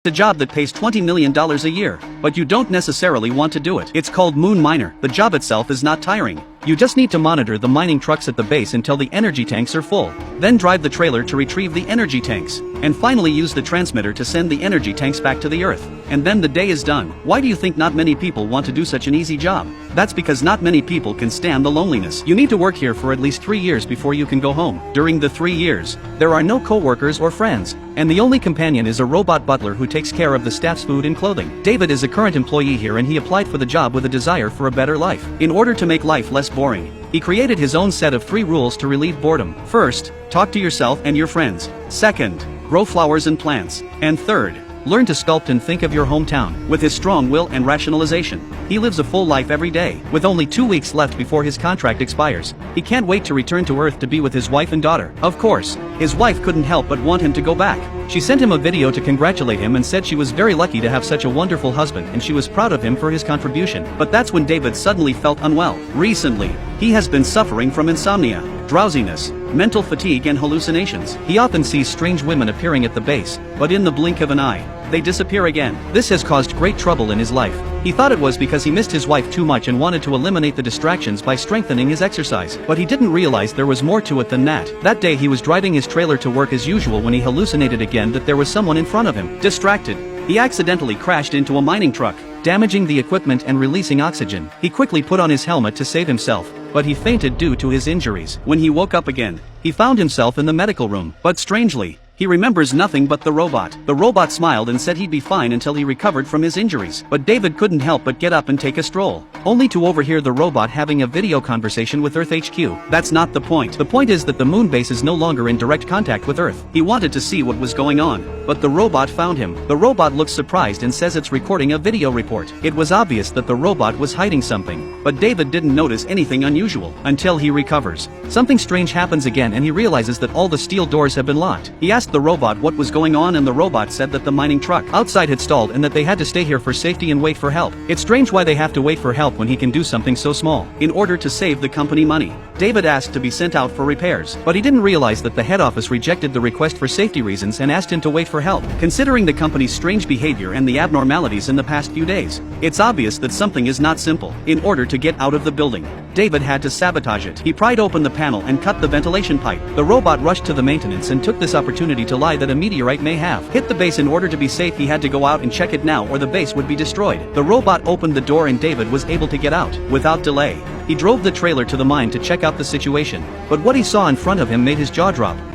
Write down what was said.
A job that pays $20 million a year, but you don't necessarily want to do it. It's called Moon Miner. The job itself is not tiring. You just need to monitor the mining trucks at the base until the energy tanks are full, then drive the trailer to retrieve the energy tanks, and finally use the transmitter to send the energy tanks back to the Earth. And then the day is done. Why do you think not many people want to do such an easy job? That's because not many people can stand the loneliness. You need to work here for at least 3 years before you can go home. During the 3 years, there are no co-workers or friends, and the only companion is a robot butler who takes care of the staff's food and clothing. David is a current employee here and he applied for the job with a desire for a better life. In order to make life less boring, he created his own set of 3 rules to relieve boredom. First, talk to yourself and your friends. Second, grow flowers and plants. And third, learn to sculpt and think of your hometown. With his strong will and rationalization, he lives a full life every day. With only 2 weeks left before his contract expires, he can't wait to return to Earth to be with his wife and daughter. Of course, his wife couldn't help but want him to go back. She sent him a video to congratulate him and said she was very lucky to have such a wonderful husband and she was proud of him for his contribution. But that's when David suddenly felt unwell. Recently, he has been suffering from insomnia, drowsiness, mental fatigue and hallucinations. He often sees strange women appearing at the base, but in the blink of an eye, they disappear again. This has caused great trouble in his life. He thought it was because he missed his wife too much and wanted to eliminate the distractions by strengthening his exercise. But he didn't realize there was more to it than that. That day he was driving his trailer to work as usual when he hallucinated again that there was someone in front of him. Distracted, he accidentally crashed into a mining truck, damaging the equipment and releasing oxygen. He quickly put on his helmet to save himself, but he fainted due to his injuries. When he woke up again, he found himself in the medical room. But strangely, he remembers nothing but the robot. The robot smiled and said he'd be fine until he recovered from his injuries. But David couldn't help but get up and take a stroll, only to overhear the robot having a video conversation with Earth HQ. That's not the point. The point is that the moon base is no longer in direct contact with Earth. He wanted to see what was going on, but the robot found him. The robot looks surprised and says it's recording a video report. It was obvious that the robot was hiding something, but David didn't notice anything unusual until he recovers. Something strange happens again and he realizes that all the steel doors have been locked. He asked the robot what was going on and the robot said that the mining truck outside had stalled and that they had to stay here for safety and wait for help. It's strange why they have to wait for help when he can do something so small. In order to save the company money, David asked to be sent out for repairs, but he didn't realize that the head office rejected the request for safety reasons and asked him to wait for help. Considering the company's strange behavior and the abnormalities in the past few days, it's obvious that something is not simple. In order to get out of the building, David had to sabotage it. He pried open the panel and cut the ventilation pipe. The robot rushed to the maintenance and took this opportunity to lie that a meteorite may have hit the base. In order to be safe, he had to go out and check it now or the base would be destroyed. The robot opened the door and David was able to get out. Without delay, he drove the trailer to the mine to check out the situation, but what he saw in front of him made his jaw drop.